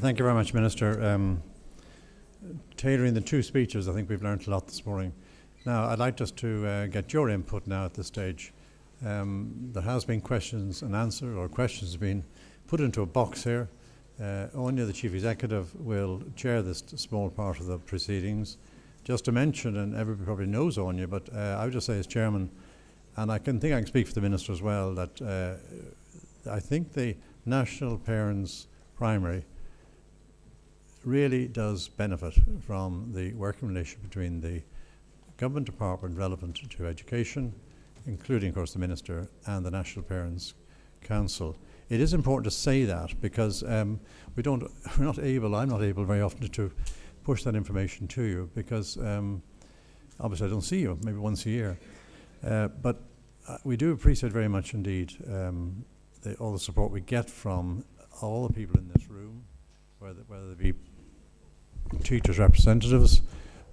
Thank you very much, Minister. Tailoring the two speeches, I think we've learned a lot this morning. Now, I'd like just to get your input now at this stage. There has been questions and answers, or questions have been put into a box here. Anya, the Chief Executive, will chair this small part of the proceedings. Just to mention, and everybody probably knows Anya, but I would just say as Chairman, and I can speak for the Minister as well, that I think the National Parents Primary really does benefit from the working relationship between the government department relevant to education, including, of course, the Minister and the National Parents Council. It is important to say that because I'm not able very often to push that information to you because obviously I don't see you, maybe once a year. But we do appreciate very much indeed all the support we get from all the people in this room, whether they be teachers' representatives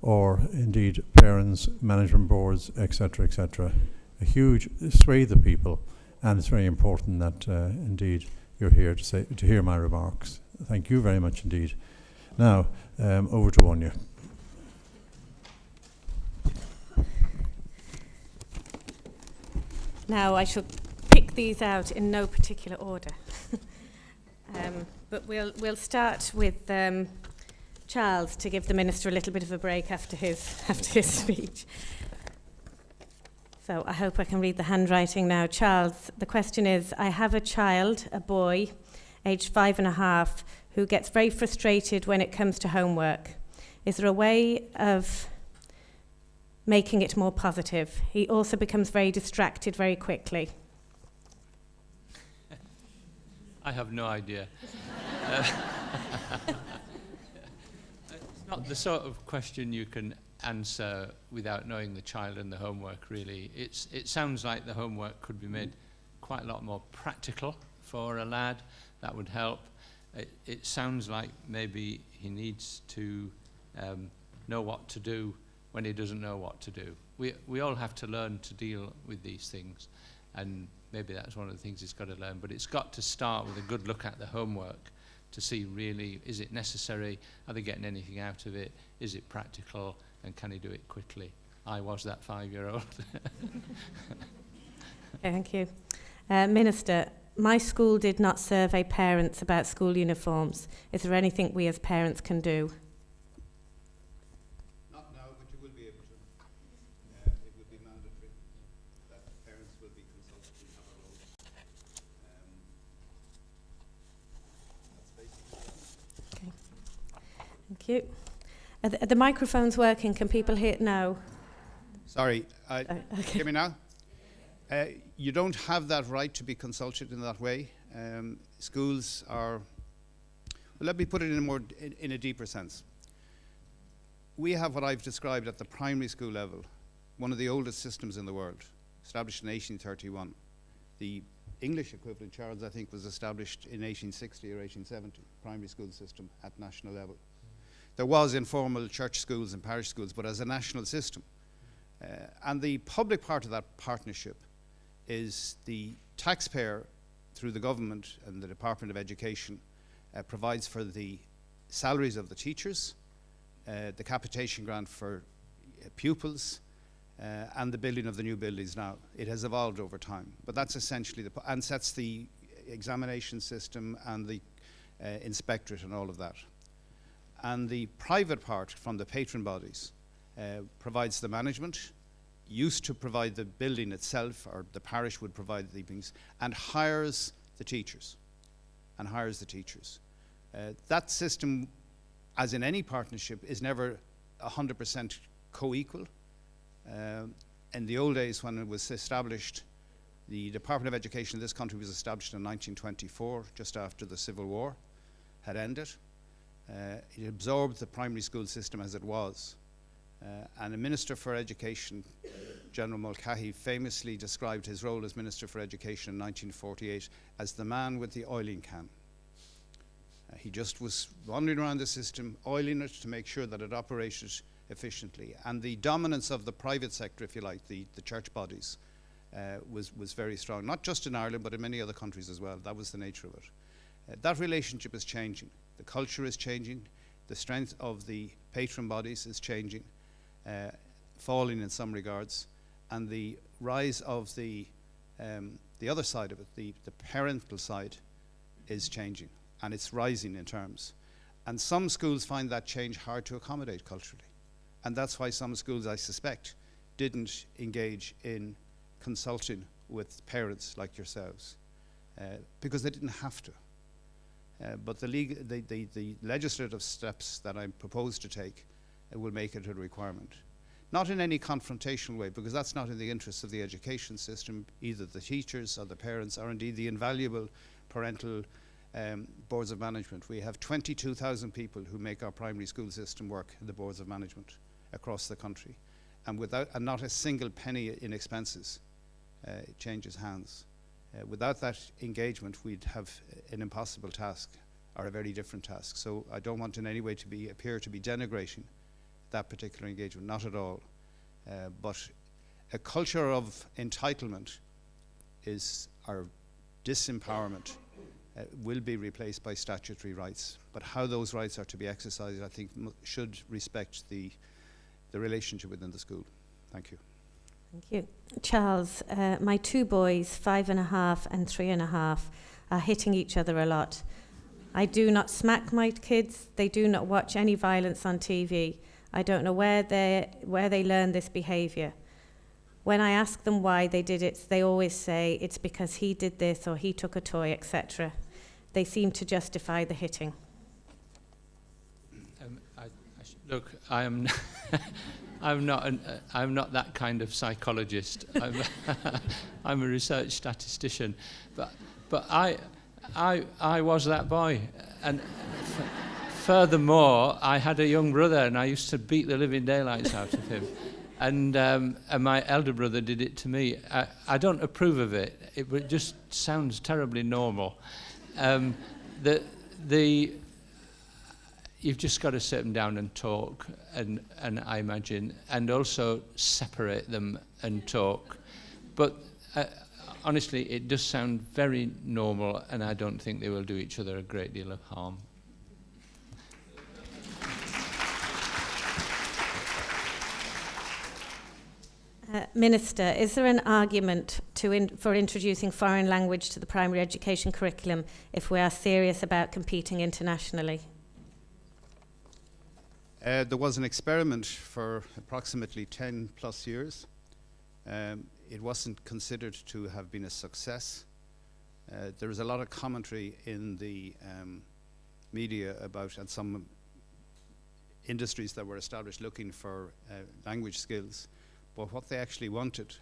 or indeed parents, management boards, etc., etc. A huge swathe of people, and it's very important that indeed you're here to hear my remarks. Thank you very much indeed. Now, over to Anya. Now I shall pick these out in no particular order, but we'll start with Charles to give the Minister a little bit of a break after his speech. So I hope I can read the handwriting now. Charles, the question is, I have a child, a boy, aged 5.5, who gets very frustrated when it comes to homework. Is there a way of making it more positive? He also becomes very distracted very quickly. I have no idea. It's not the sort of question you can answer without knowing the child and the homework, really. It sounds like the homework could be made quite a lot more practical for a lad. That would help. It sounds like maybe he needs to know what to do when he doesn't know what to do. We all have to learn to deal with these things, and maybe that's one of the things he's got to learn. But it's got to start with a good look at the homework to see really, is it necessary? Are they getting anything out of it? Is it practical? And can he do it quickly? I was that 5-year-old. Thank you. Minister, my school did not survey parents about school uniforms. Is there anything we as parents can do? Not now, but you will be able to. It will be mandatory that parents will be consulted and have a role. That's basically it. Okay. Thank you. Are the microphones working? Can people hear it now? Sorry, Okay. hear me now? You don't have that right to be consulted in that way. Schools are, well, let me put it in a deeper sense. We have what I've described at the primary school level, one of the oldest systems in the world, established in 1831. The English equivalent, Charles, I think, was established in 1860 or 1870, primary school system at national level. There was informal church schools and parish schools, but as a national system. And the public part of that partnership is the taxpayer, through the government and the Department of Education, provides for the salaries of the teachers, the capitation grant for pupils, and the building of the new buildings now. It has evolved over time, but that's essentially and sets the examination system and the inspectorate and all of that. And the private part from the patron bodies provides the management, used to provide the building itself, or the parish would provide the things, and hires the teachers. That system, as in any partnership, is never 100% co-equal. In the old days when it was established, the Department of Education in this country was established in 1924, just after the Civil War had ended. It absorbed the primary school system as it was. And a Minister for Education, General Mulcahy, famously described his role as Minister for Education in 1948 as the man with the oiling can. He just was wandering around the system, oiling it to make sure that it operated efficiently. And the dominance of the private sector, if you like, the church bodies, was very strong, not just in Ireland, but in many other countries as well. That was the nature of it. That relationship is changing. The culture is changing. The strength of the patron bodies is changing, falling in some regards, and the rise of the other side of it, the parental side, is changing, and it's rising in terms. And some schools find that change hard to accommodate culturally. And that's why some schools, I suspect, didn't engage in consulting with parents like yourselves, because they didn't have to. But the legislative steps that I propose to take will make it a requirement. Not in any confrontational way, because that's not in the interests of the education system, either the teachers or the parents, or indeed the invaluable parental boards of management. We have 22,000 people who make our primary school system work in the boards of management across the country. And not a single penny in expenses changes hands. Without that engagement, we'd have an impossible task, or a very different task. So I don't want in any way to appear to be denigrating that particular engagement, not at all. But a culture of entitlement our disempowerment will be replaced by statutory rights. But how those rights are to be exercised, I think, should respect the relationship within the school. Thank you. Thank you. Charles, my two boys, 5.5 and 3.5, are hitting each other a lot. I do not smack my kids. They do not watch any violence on TV. I don't know where they learn this behaviour. When I ask them why they did it, they always say it's because he did this or he took a toy, etc. They seem to justify the hitting. Look, I'm not that kind of psychologist. I'm a research statistician, but I was that boy, and furthermore, I had a young brother, and I used to beat the living daylights out of him, and my elder brother did it to me. I don't approve of it. It just sounds terribly normal. You've just got to sit them down and talk, and I imagine, and also separate them and talk. But honestly, it does sound very normal, and I don't think they will do each other a great deal of harm. Minister, is there an argument for introducing foreign language to the primary education curriculum if we are serious about competing internationally? There was an experiment for approximately 10 plus years. It wasn't considered to have been a success. There was a lot of commentary in the media about, and some industries that were established looking for language skills, but what they actually wanted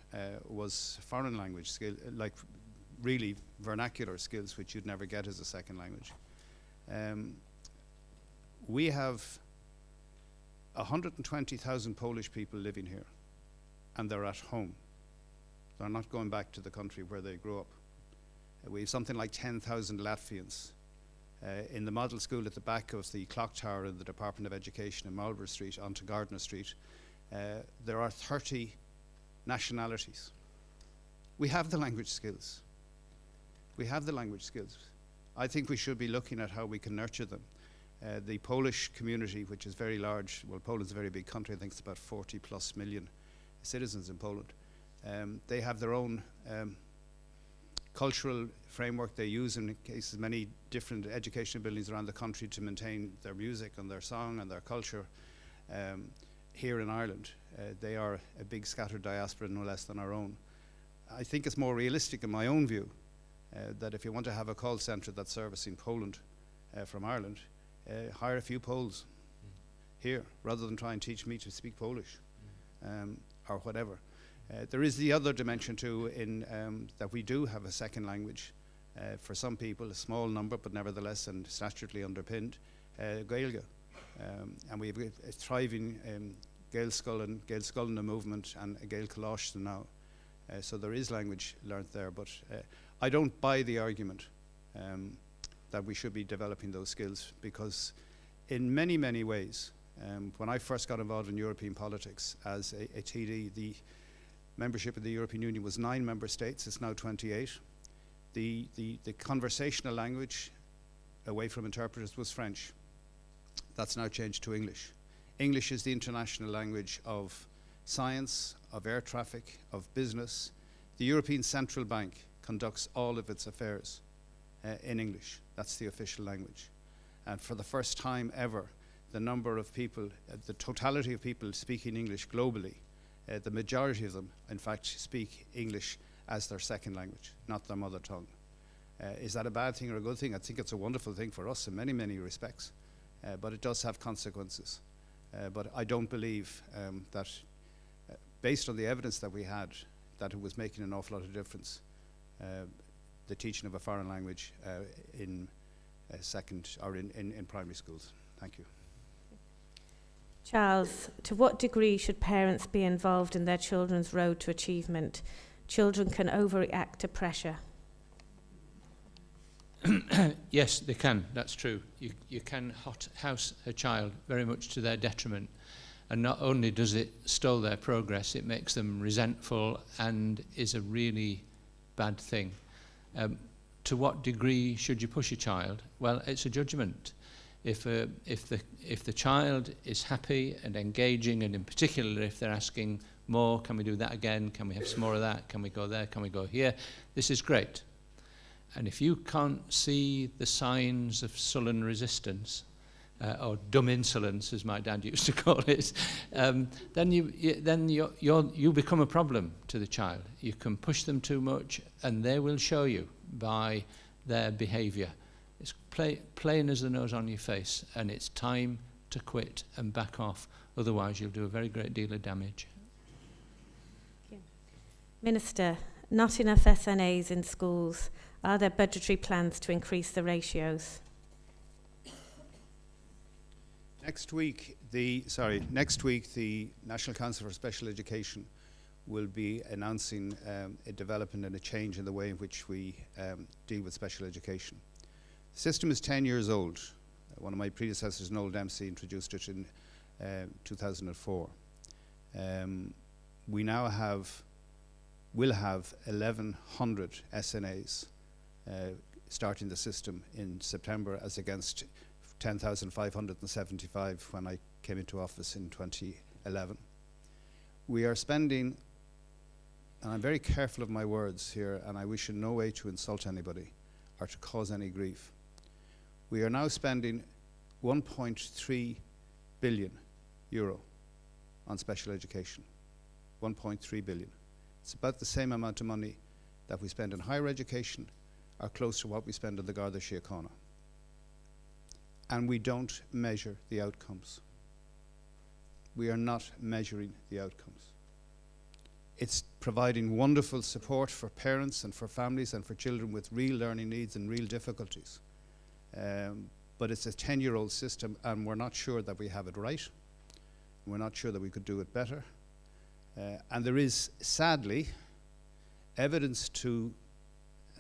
was foreign language skill, like really vernacular skills, which you'd never get as a second language. We have 120,000 Polish people living here, and they're at home. They're not going back to the country where they grew up. We have something like 10,000 Latvians. In the model school at the back of the clock tower in the Department of Education in Marlborough Street onto Gardner Street, there are 30 nationalities. We have the language skills. We have the language skills. I think we should be looking at how we can nurture them. The Polish community, which is very large, well, Poland's a very big country, I think it's about 40 plus million citizens in Poland. They have their own cultural framework they use in cases many different educational buildings around the country to maintain their music and their song and their culture. Here in Ireland, they are a big scattered diaspora, no less than our own. I think it's more realistic in my own view that if you want to have a call centre that's servicing Poland from Ireland, hire a few Poles here rather than try and teach me to speak Polish or whatever. There is the other dimension too in that we do have a second language for some people, a small number but nevertheless and statutorily underpinned, Gaeilge. And we have a thriving Gaelscoileanna movement and a Gael Colossus now. So there is language learnt there, but I don't buy the argument that we should be developing those skills, because in many, many ways, when I first got involved in European politics as a TD, the membership of the European Union was 9 member states, it's now 28. The conversational language away from interpreters was French. That's now changed to English. English is the international language of science, of air traffic, of business. The European Central Bank conducts all of its affairs in English. That's the official language. And for the first time ever, the number of people, the totality of people speaking English globally, the majority of them, in fact, speak English as their second language, not their mother tongue. Is that a bad thing or a good thing? I think it's a wonderful thing for us in many, many respects, but it does have consequences. But I don't believe that, based on the evidence that we had, that it was making an awful lot of difference, the teaching of a foreign language in second or in primary schools. Thank you. Charles, to what degree should parents be involved in their children's road to achievement? Children can overreact to pressure. Yes, they can. That's true. You can hothouse a child very much to their detriment. And not only does it stall their progress, it makes them resentful and is a really bad thing. To what degree should you push a child? Well, it's a judgment. If the child is happy and engaging, and in particular if they're asking more, can we do that again? Can we have some more of that? Can we go there? Can we go here? This is great. And if you can't see the signs of sullen resistance, or dumb insolence, as my dad used to call it, then you become a problem to the child. You can push them too much, and they will show you by their behaviour. It's plain as the nose on your face, and it's time to quit and back off. Otherwise, you'll do a very great deal of damage. Minister, not enough SNAs in schools. Are there budgetary plans to increase the ratios? Next week, the National Council for Special Education will be announcing a development and a change in the way in which we deal with special education. The system is 10 years old. One of my predecessors, Noel Dempsey, introduced it in 2004. We now will have 1,100 SNAs starting the system in September, as against 10,575 when I came into office in 2011. We are spending, and I'm very careful of my words here, and I wish in no way to insult anybody or to cause any grief. We are now spending 1.3 billion euro on special education. 1.3 billion. It's about the same amount of money that we spend in higher education, or close to what we spend on the Garda Síochána. And we don't measure the outcomes. We are not measuring the outcomes. It's providing wonderful support for parents and for families and for children with real learning needs and real difficulties. But it's a 10-year-old system, and we're not sure that we have it right. We're not sure that we could do it better. And there is, sadly, evidence to,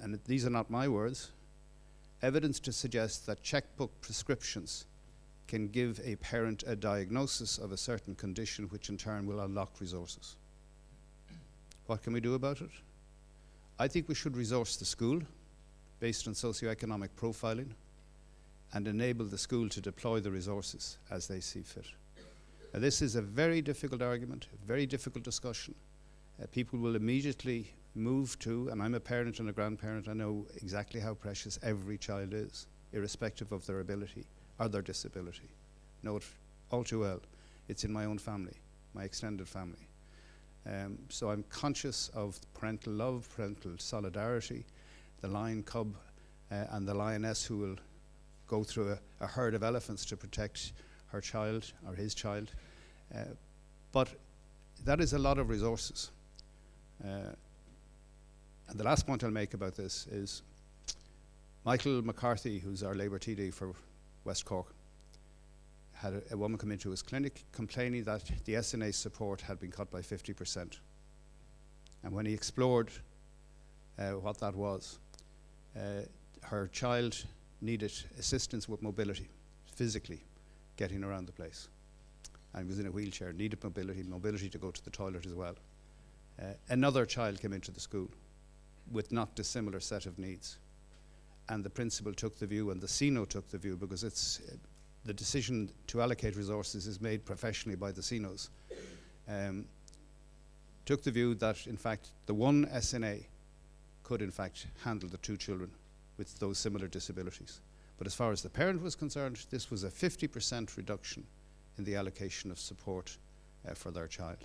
and these are not my words, evidence to suggest that checkbook prescriptions can give a parent a diagnosis of a certain condition, which in turn will unlock resources. What can we do about it? I think we should resource the school based on socioeconomic profiling and enable the school to deploy the resources as they see fit. Now, this is a very difficult argument, a very difficult discussion. People will immediately move to, and I'm a parent and a grandparent, I know exactly how precious every child is, irrespective of their ability or their disability. Know it all too well. It's in my own family, my extended family. So I'm conscious of parental love, parental solidarity, the lion cub and the lioness who will go through a herd of elephants to protect her child or his child. But that is a lot of resources. And the last point I'll make about this is Michael McCarthy, who's our Labour TD for West Cork, had a woman come into his clinic complaining that the SNA support had been cut by 50%. And when he explored what that was, her child needed assistance with mobility, physically getting around the place. And was in a wheelchair, needed mobility to go to the toilet as well. Another child came into the school with not dissimilar set of needs. and the principal took the view and the CNO took the view, because it's the decision to allocate resources is made professionally by the CNOs, took the view that in fact the one SNA could in fact handle the 2 children with those similar disabilities. But as far as the parent was concerned, this was a 50% reduction in the allocation of support for their child.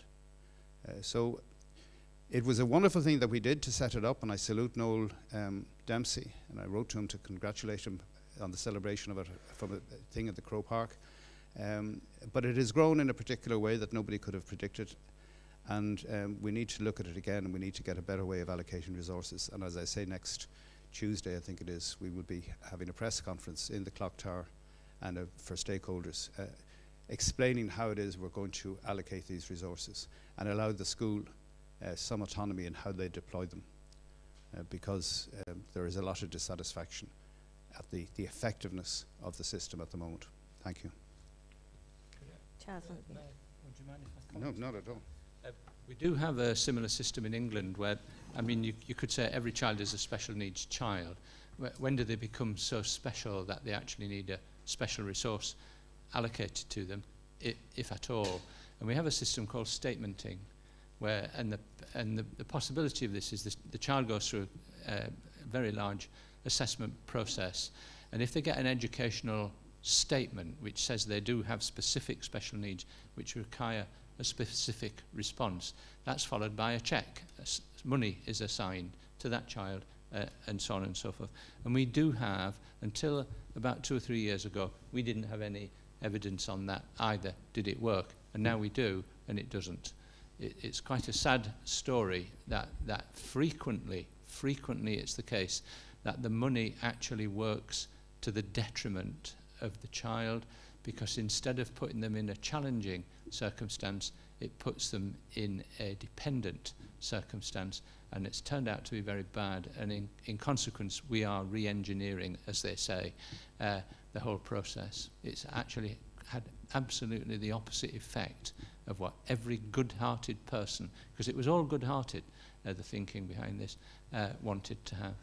So it was a wonderful thing that we did to set it up, and I salute Noel Dempsey, and I wrote to him to congratulate him on the celebration of it from a thing at the Crow Park. But it has grown in a particular way that nobody could have predicted, and we need to look at it again, and we need to get a better way of allocating resources. And as I say, next Tuesday, I think it is, we will be having a press conference in the Clock Tower and for stakeholders, explaining how it is we're going to allocate these resources and allow the school some autonomy in how they deploy them, because there is a lot of dissatisfaction at the effectiveness of the system at the moment. Thank you. Charles, would you mind if I No, not at all. We do have a similar system in England where, I mean, you could say every child is a special needs child. When do they become so special that they actually need a special resource allocated to them, if at all? And we have a system called statementing, where, and the possibility of this is the child goes through a very large assessment process, and if they get an educational statement which says they do have specific special needs which require a specific response, that's followed by a check. Money is assigned to that child, and so on and so forth. And we do have, until about 2 or 3 years ago, we didn't have any evidence on that either. Did it work? And now we do, and it doesn't. It's quite a sad story that frequently it's the case that the money actually works to the detriment of the child, because instead of putting them in a challenging circumstance, it puts them in a dependent circumstance, and it's turned out to be very bad, and in consequence we are re-engineering, as they say, the whole process. It's actually had absolutely the opposite effect of what every good-hearted person, because it was all good-hearted, the thinking behind this, wanted to have.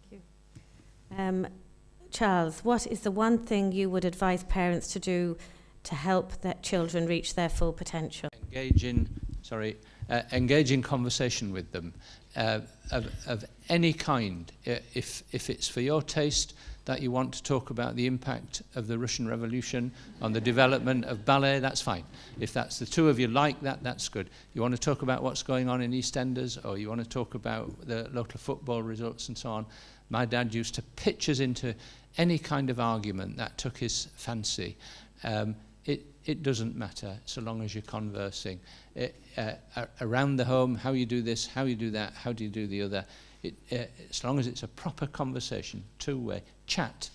Thank you. Charles, what is the one thing you would advise parents to do to help their children reach their full potential? Engage in conversation with them of any kind. If it's for your taste that you want to talk about the impact of the Russian Revolution on the development of ballet, that's fine. If that's the two of you like that, that's good. You want to talk about what's going on in EastEnders, or you want to talk about the local football results and so on. My dad used to pitch us into any kind of argument that took his fancy. It doesn't matter so long as you're conversing. Around the home, how you do this, how you do that, how do you do the other. As long as it's a proper conversation, two-way, chat.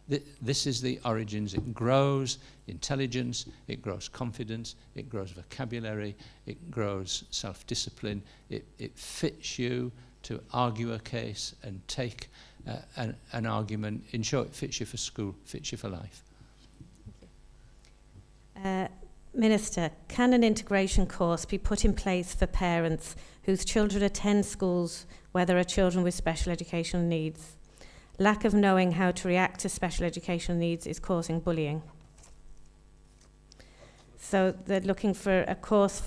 This is the origins. It grows intelligence, it grows confidence, it grows vocabulary, it grows self-discipline. It fits you to argue a case and take an argument. In short, it fits you for school, fits you for life. Minister, can an integration course be put in place for parents whose children attend schools where there are children with special educational needs? Lack of knowing how to react to special educational needs is causing bullying. So they're looking for a course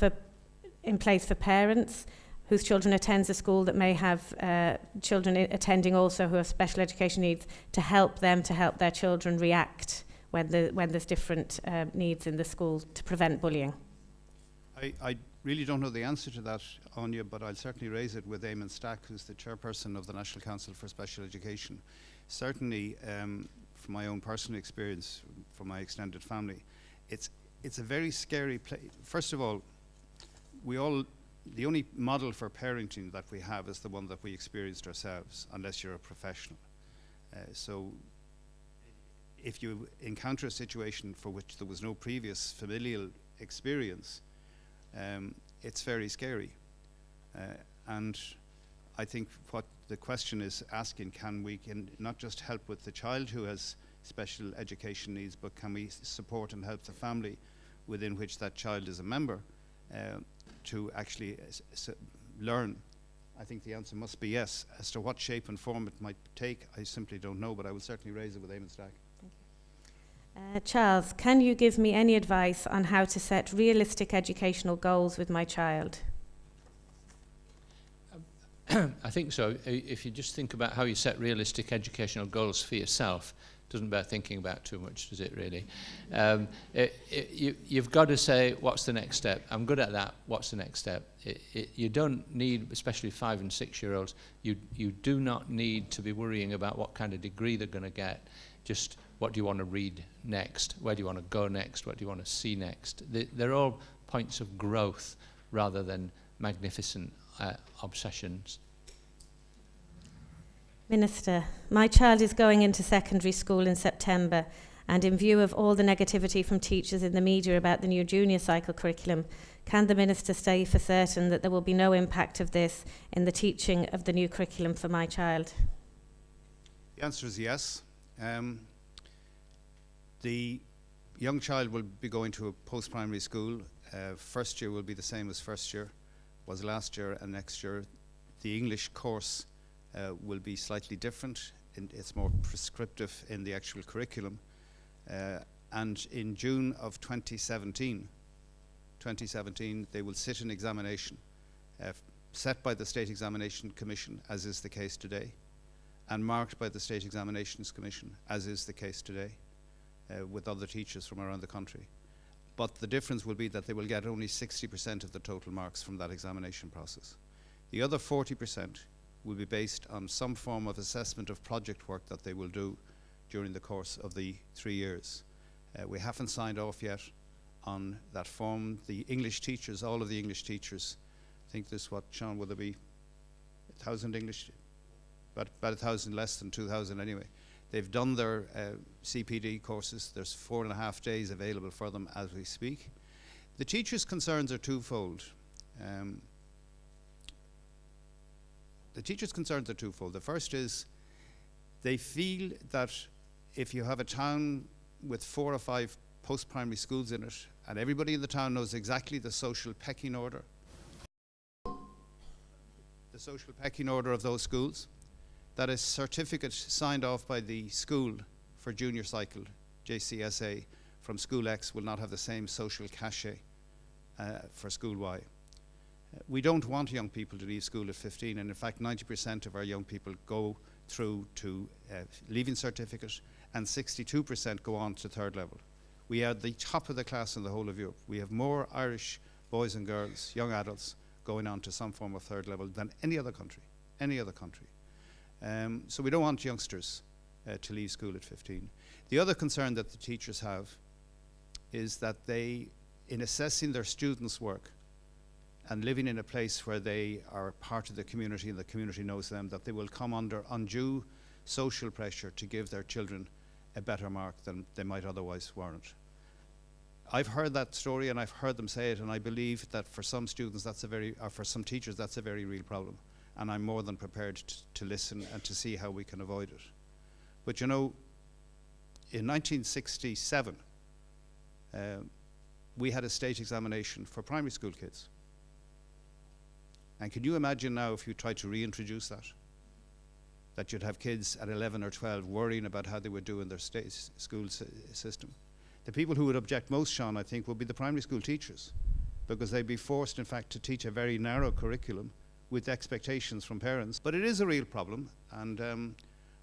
in place for parents whose children attend a school that may have children attending also who have special education needs, to help their children react when there's different needs in the school, to prevent bullying. I really don't know the answer to that, Anya, but I'll certainly raise it with Eamon Stack, who's the chairperson of the National Council for Special Education. Certainly, from my own personal experience, from my extended family, it's a very scary place. First of all, the only model for parenting that we have is the one that we experienced ourselves, unless you're a professional. So if you encounter a situation for which there was no previous familial experience, it's very scary. And I think what the question is asking, can we not just help with the child who has special education needs, but can we support and help the family within which that child is a member to actually learn I think the answer must be yes. As to what shape and form it might take, I simply don't know, but I will certainly raise it with Eamon Stack. Charles, can you give me any advice on how to set realistic educational goals with my child? I think so. If you just think about how you set realistic educational goals for yourself, it doesn't bear thinking about too much, does it really? You've got to say, what's the next step? I'm good at that, what's the next step? You don't need, especially 5 and 6 year olds, you do not need to be worrying about what kind of degree they're going to get. Just what do you want to read next? Where do you want to go next? What do you want to see next? They're all points of growth rather than magnificent obsessions. Minister, my child is going into secondary school in September, and in view of all the negativity from teachers in the media about the new junior cycle curriculum, can the Minister say for certain that there will be no impact of this in the teaching of the new curriculum for my child? The answer is yes. The young child will be going to a post-primary school. First year will be the same as first year, was last year, and next year. The English course will be slightly different. It's more prescriptive in the actual curriculum. And in June of 2017, they will sit an examination set by the State Examination Commission, as is the case today, and marked by the State Examinations Commission, as is the case today, with other teachers from around the country. But the difference will be that they will get only 60% of the total marks from that examination process. The other 40% will be based on some form of assessment of project work that they will do during the course of the 3 years. We haven't signed off yet on that form. The English teachers, all of the English teachers, I think this, what, Sean, will there be 1,000 English? About 1,000, less than 2,000 anyway. They've done their CPD courses. There's 4.5 days available for them as we speak. The teachers' concerns are twofold. The first is they feel that if you have a town with 4 or 5 post-primary schools in it, and everybody in the town knows exactly the social pecking order of those schools, that a certificate signed off by the school for junior cycle, JCSA, from School X will not have the same social cachet for School Y. We don't want young people to leave school at 15, and in fact 90% of our young people go through to leaving certificate, and 62% go on to third level. We are the top of the class in the whole of Europe. We have more Irish boys and girls, young adults, going on to some form of third level than any other country. So we don't want youngsters to leave school at 15. The other concern that the teachers have is that they, in assessing their students' work and living in a place where they are part of the community and the community knows them, that they will come under undue social pressure to give their children a better mark than they might otherwise warrant. I've heard that story and I've heard them say it, and I believe that for some students or for some teachers that's a very real problem. And I'm more than prepared to listen and to see how we can avoid it. But you know, in 1967, we had a state examination for primary school kids. And can you imagine now if you tried to reintroduce that you'd have kids at 11 or 12 worrying about how they would do in their state school system? The people who would object most, Sean, I think, would be the primary school teachers, because they'd be forced, in fact, to teach a very narrow curriculum with expectations from parents. But it is a real problem, and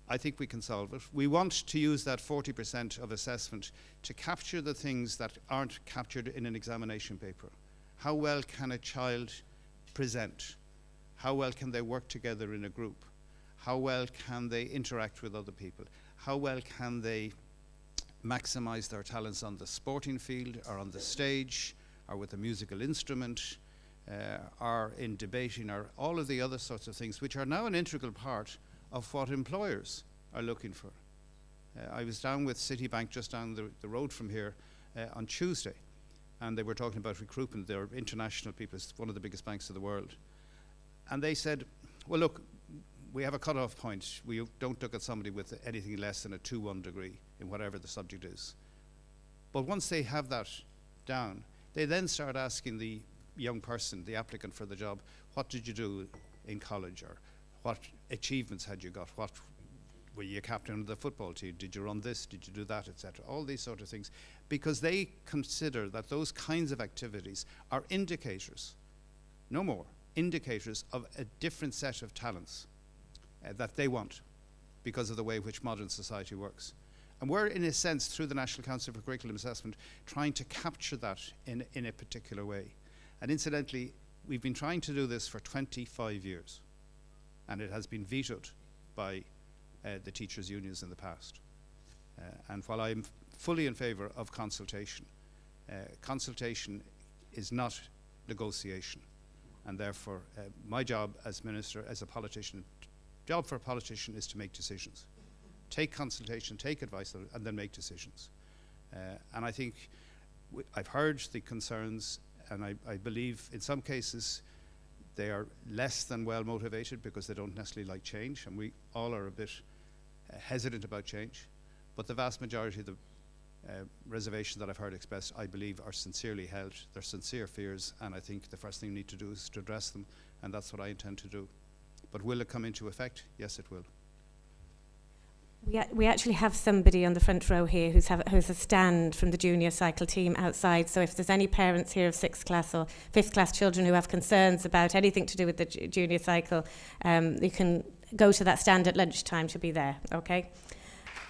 I think we can solve it. We want to use that 40% of assessment to capture the things that aren't captured in an examination paper. How well can a child present? How well can they work together in a group? How well can they interact with other people? How well can they maximize their talents on the sporting field or on the stage or with a musical instrument? Or in debating, or all of the other sorts of things, which are now an integral part of what employers are looking for. I was down with Citibank just down the road from here on Tuesday, and they were talking about recruitment. They're international people. It's one of the biggest banks of the world. And they said, well, look, we have a cut-off point. We don't look at somebody with anything less than a 2-1 degree in whatever the subject is. But once they have that down, they then start asking the young person, the applicant for the job, what did you do in college, or what achievements had you got, what were you captain of the football team, did you run this, did you do that, etc. All these sort of things, because they consider that those kinds of activities are indicators, no more, indicators of a different set of talents that they want because of the way which modern society works. And we're, in a sense, through the National Council for Curriculum Assessment, trying to capture that in a particular way. And incidentally, we've been trying to do this for 25 years, and it has been vetoed by the teachers' unions in the past. And while I'm fully in favour of consultation, consultation is not negotiation. And therefore, my job as minister, as a politician, job for a politician is to make decisions. Take consultation, take advice, and then make decisions. And I think I've heard the concerns, and I believe in some cases they are less than well motivated because they don't necessarily like change, and we all are a bit hesitant about change. But the vast majority of the reservations that I've heard expressed, I believe, are sincerely held. They're sincere fears, and I think the first thing we need to do is to address them, and that's what I intend to do. But will it come into effect? Yes, it will. We actually have somebody on the front row here who's a stand from the junior cycle team outside. So if there's any parents here of 6th class or 5th class children who have concerns about anything to do with the junior cycle, you can go to that stand at lunchtime to be there, okay?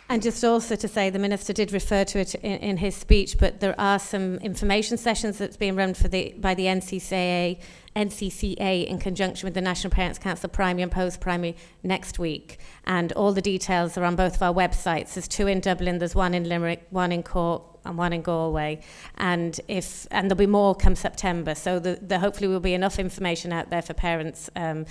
And just also to say, the Minister did refer to it in his speech, but there are some information sessions that's being run by the NCCA in conjunction with the National Parents Council Primary and Post-Primary next week. And all the details are on both of our websites. There's 2 in Dublin, there's 1 in Limerick, 1 in Cork, and 1 in Galway. And there'll be more come September. So there hopefully will be enough information out there for parents and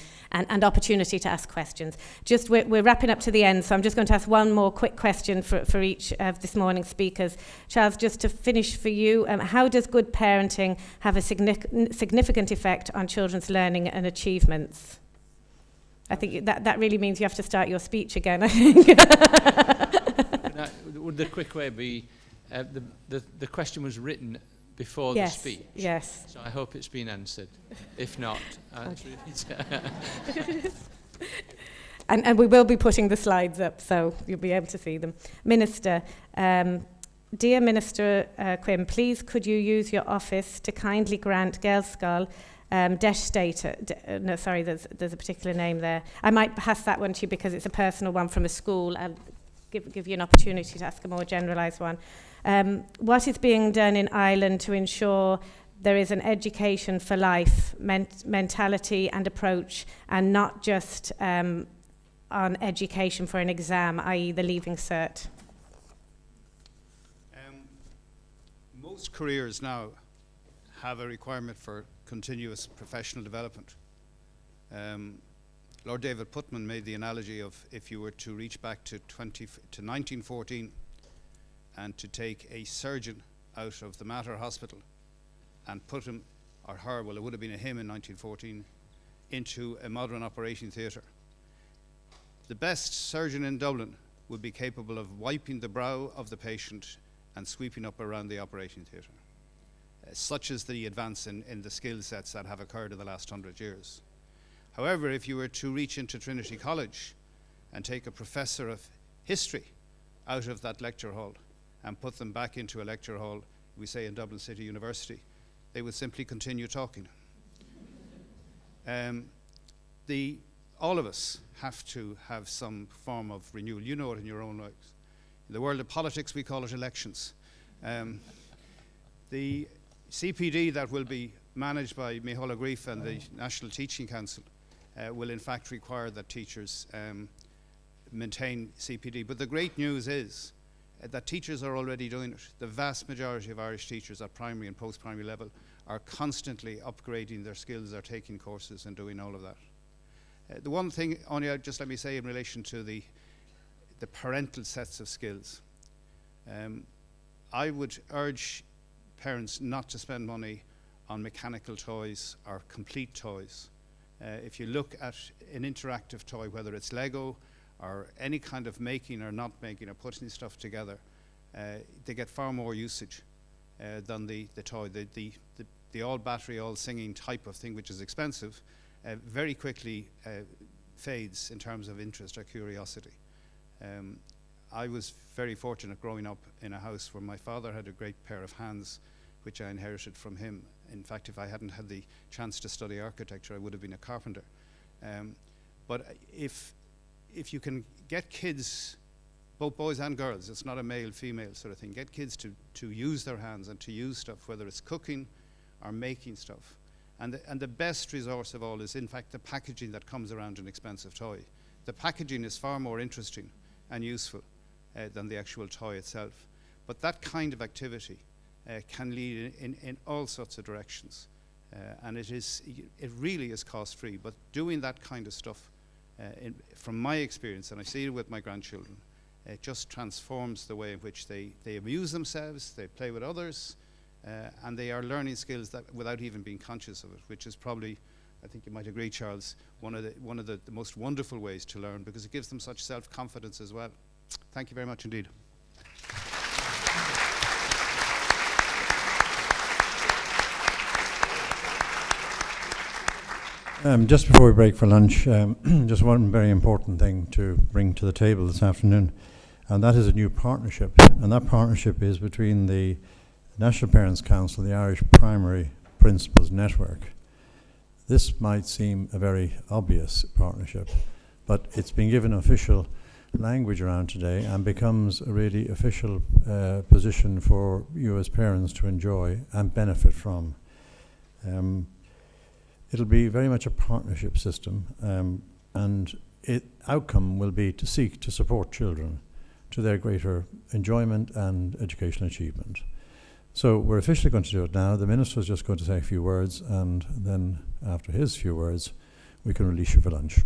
opportunity to ask questions. Just we're wrapping up to the end, so I'm just going to ask one more quick question for each of this morning's speakers. Charles, just to finish for you, how does good parenting have a significant effect on children's learning and achievements? I think that really means you have to start your speech again, I think. Would the quick way be, the question was written before yes, the speech? Yes. So I hope it's been answered. If not, and we will be putting the slides up, so you'll be able to see them. Minister, dear Minister Quinn, please could you use your office to kindly grant Gaelscoil debt status. No, sorry, there's a particular name there. I might pass that one to you because it's a personal one from a school. I'll give you an opportunity to ask a more generalised one. What is being done in Ireland to ensure there is an education for life mentality and approach, and not just on education for an exam, i.e. the Leaving Cert? Most careers now have a requirement for continuous professional development. Lord David Putman made the analogy of if you were to reach back to 1914 and to take a surgeon out of the Mater Hospital and put him, or her, well it would have been a him in 1914, into a modern operating theatre. The best surgeon in Dublin would be capable of wiping the brow of the patient and sweeping up around the operating theatre. Such is the advance in the skill sets that have occurred in the last 100 years. However, if you were to reach into Trinity College and take a professor of history out of that lecture hall and put them back into a lecture hall, we say in Dublin City University, they would simply continue talking. All of us have to have some form of renewal. You know it in your own lives. In the world of politics, we call it elections. The CPD that will be managed by Micheál Grief and the National Teaching Council will in fact require that teachers maintain CPD. But the great news is that teachers are already doing it. The vast majority of Irish teachers at primary and post-primary level are constantly upgrading their skills, are taking courses and doing all of that. The one thing, only just let me say in relation to the parental sets of skills, I would urge parents not to spend money on mechanical toys or complete toys. If you look at an interactive toy, whether it's Lego or any kind of making or not making or putting stuff together, they get far more usage than the toy. The all battery, all singing type of thing, which is expensive, very quickly fades in terms of interest or curiosity. I was very fortunate growing up in a house where my father had a great pair of hands, which I inherited from him. In fact, if I hadn't had the chance to study architecture, I would have been a carpenter. But if you can get kids, both boys and girls, it's not a male-female sort of thing, get kids to use their hands and to use stuff, whether it's cooking or making stuff. And the best resource of all is, in fact, the packaging that comes around an expensive toy. The packaging is far more interesting and useful than the actual toy itself. But that kind of activity can lead in all sorts of directions. And it really is cost-free. But doing that kind of stuff, from my experience, and I see it with my grandchildren, it just transforms the way in which they amuse themselves, they play with others, and they are learning skills that without even being conscious of it, which is probably, I think you might agree, Charles, one of the most wonderful ways to learn, because it gives them such self-confidence as well. Thank you very much indeed. Just before we break for lunch, just one very important thing to bring to the table this afternoon, and that is a new partnership. And that partnership is between the National Parents' Council, the Irish Primary Principals Network. This might seem a very obvious partnership, but it's been given official language around today and becomes a really official position for you as parents to enjoy and benefit from. It'll be very much a partnership system, and outcome will be to seek to support children to their greater enjoyment and educational achievement. So we're officially going to do it now. The Minister is just going to say a few words, and then after his few words, we can release you for lunch.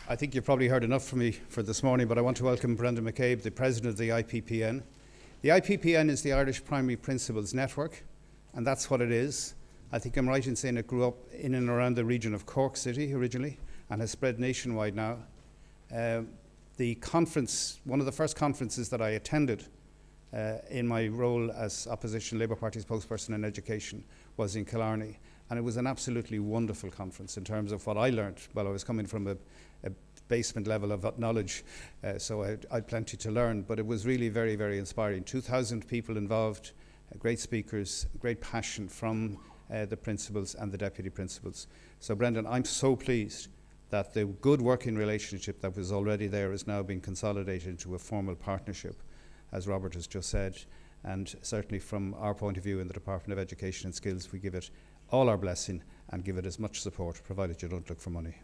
I think you've probably heard enough from me for this morning, but I want to welcome Brendan McCabe, the President of the IPPN. The IPPN is the Irish Primary Principals Network, and that's what it is. I think I'm right in saying it grew up in and around the region of Cork City originally and has spread nationwide now. The conference, one of the first conferences that I attended in my role as Opposition Labour Party spokesperson in education was in Killarney, and it was an absolutely wonderful conference in terms of what I learned. Well, I was coming from a basement level of knowledge, so I had plenty to learn, but it was really very, very inspiring. 2,000 people involved, great speakers, great passion from the principals and the deputy principals. So Brendan, I'm so pleased that the good working relationship that was already there is now being consolidated into a formal partnership, as Robert has just said, and certainly from our point of view in the Department of Education and Skills, we give it all our blessing and give it as much support, provided you don't look for money.